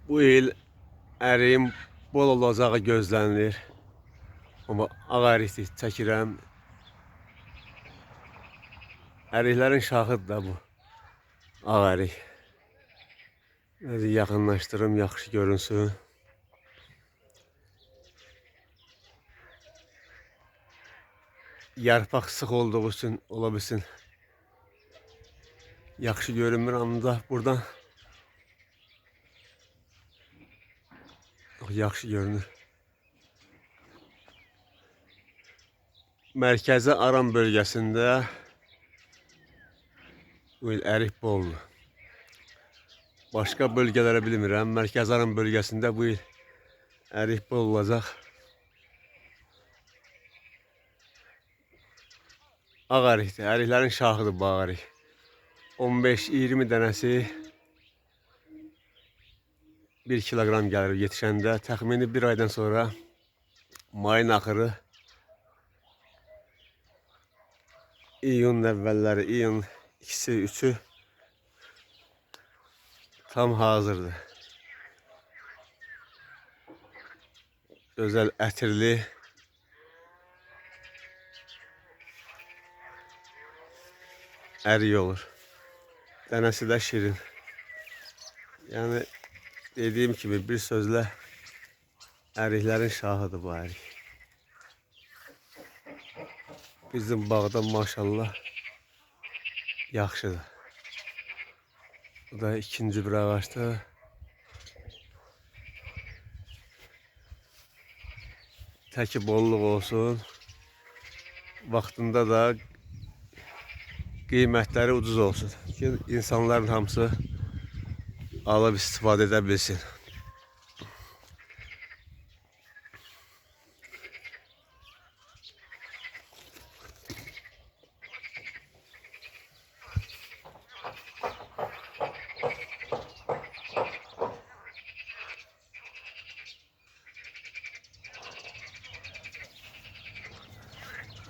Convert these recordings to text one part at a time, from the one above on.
Bu il əriyin bol olacağı gözlənilir. Amma ağ ərikdir çəkirəm. Əriklərin şahıdır da bu ağ ərik. Yaxınlaşdırım, yaxşı görünsün. Yarpaq sıx olduğu üçün ola bilsin yaxşı görünmür, amma buradan yaxşı görünür. Mərkəzi Aran bölgəsində bu il ərik boldur. Başqa bölgələrə bilmirəm. Mərkəzi Aran bölgəsində bu il ərik bol olacaq. Ağ ərikdir. Əriklərin şahıdır bu ağ ərik. 15-20 dənəsi 1 kilogram gəlir yetişəndə. Təxmini bir aydan sonra mayın axırı iyunun əvvəlləri, iyun 2-si, 3-ü tam hazırdır. Gözəl ətirli, ərik olur. Dənəsi də şirin. Yəni dediyim kimi bir sözlə əriklərin şahıdır bu ərik. Bizim bağda maşallah yaxşıdır. Bu da ikinci bir ağaçdır. Təki bolluq olsun. Vaxtında da qiymətləri ucuz olsun ki, insanların hamısı alıb istifadə edə bilsin.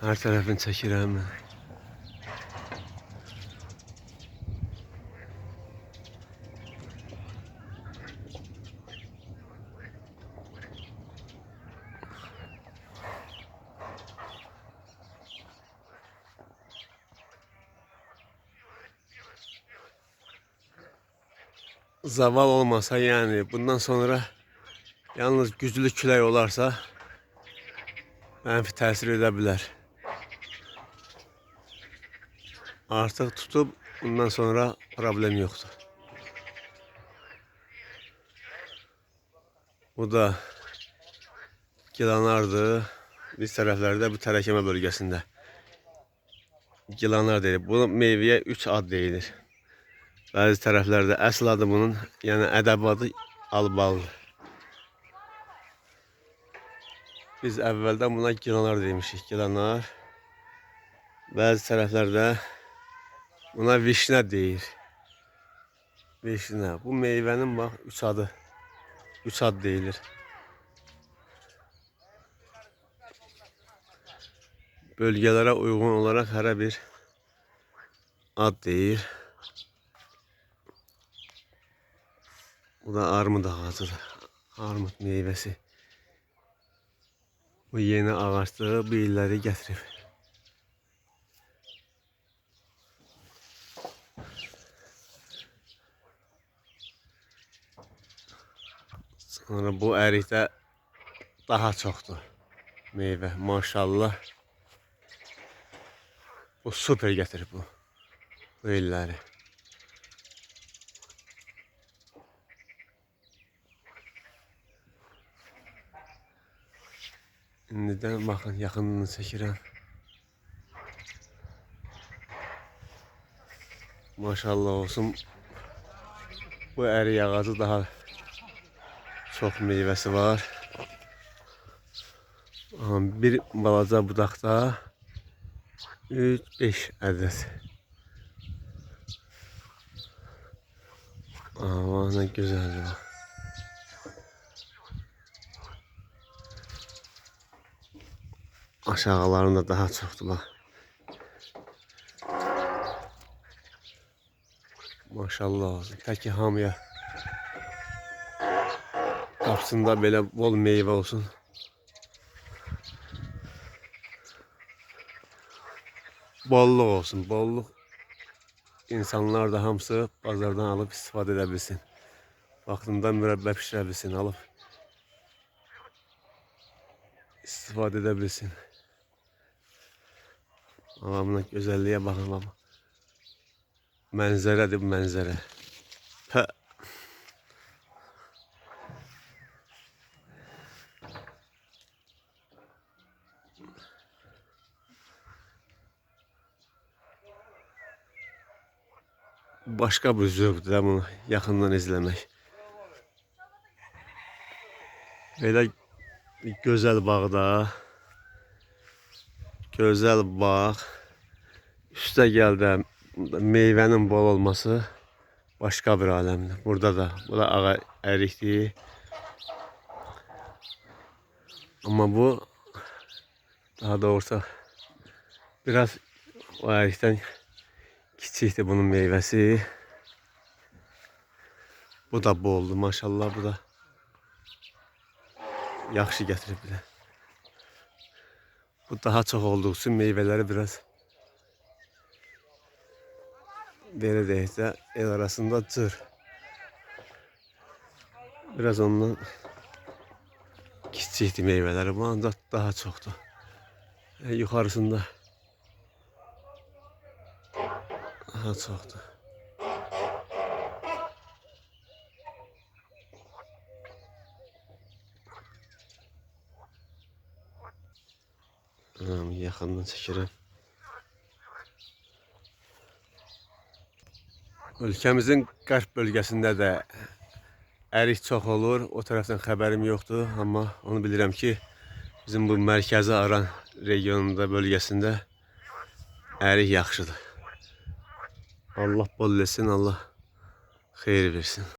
Hər tərəfini çəkirəm. Zaval olmasa, yəni bundan sonra yalnız güclü külək olarsa mənfi təsir edə bilər. Artıq tutub, bundan sonra problem yoxdur. Bu da gilanardır. Biz tərəflərdə bu tərəkəmə bölgəsində gilanar deyilir. Bu meyvəyə 3 ad deyilir. Bəzi tərəflərdə əsl adı bunun, yəni ədəbi adı albalıdır. Biz əvvəldən buna gilanar demişik, gilanar. Bəzi tərəflərdə buna vişnə deyir. Vişnə. Bu meyvənin bax 3 adı. 3 ad deyilir. Bölgələrə uyğun olaraq hərə bir ad deyir. Bu da armud ağacıdır. Armud meyvəsi. Bu yeni ağaçdır. Bu illəri gətirib. Sonra bu ərikdə daha çoxdur meyvə. Maşallah. Bu super gətirib bu. Bu illəri. İndidən baxın, yaxınını çəkirəm. Maşallah olsun. Bu ərik ağacı daha çox meyvəsi var. Bir balaca budaqda 3-5 ədəd. Aman nə gözəldir. Aşağılarında daha çoxdur bax. Maşallah olsun. Təki hamıya qapısında belə bol meyvə olsun. Bolluk olsun, bolluk. İnsanlar da hamısı bazardan alıp istifadə edə bilsin. Vaxtında mürəbbə pişirə bilsin, alıb istifadə edə bilsin. Buna gözəlliyə baxın, baba. Mənzərədir bu mənzərə. Pə. Başqa bir zövqdür də bunu yaxından izləmək. Belə gözəl bağda, gözəl bağ, üstə gəldə meyvənin bol olması başqa bir aləmdir. Burada da, bu da ağa ərikdir. Amma bu, daha doğrusu biraz o ərikdən kiçikdir bunun meyvəsi. Bu da boldur, maşallah, bu da yaxşı gətiriblər. Bu daha çox olduğu üçün meyvələri biraz belə deyək də el arasında cır. Biraz ondan kiçikdir meyvələri, bu ancaq daha çoxdur. Yuxarısında daha çoxdur. Yaxından çəkirəm. Ölkəmizin qərb bölgəsində də ərik çox olur. O tərəfdən xəbərim yoxdur, amma onu bilirəm ki, bizim bu mərkəzi Aran regionunda, bölgəsində ərik yaxşıdır. Allah bol etsin, Allah xeyir versin.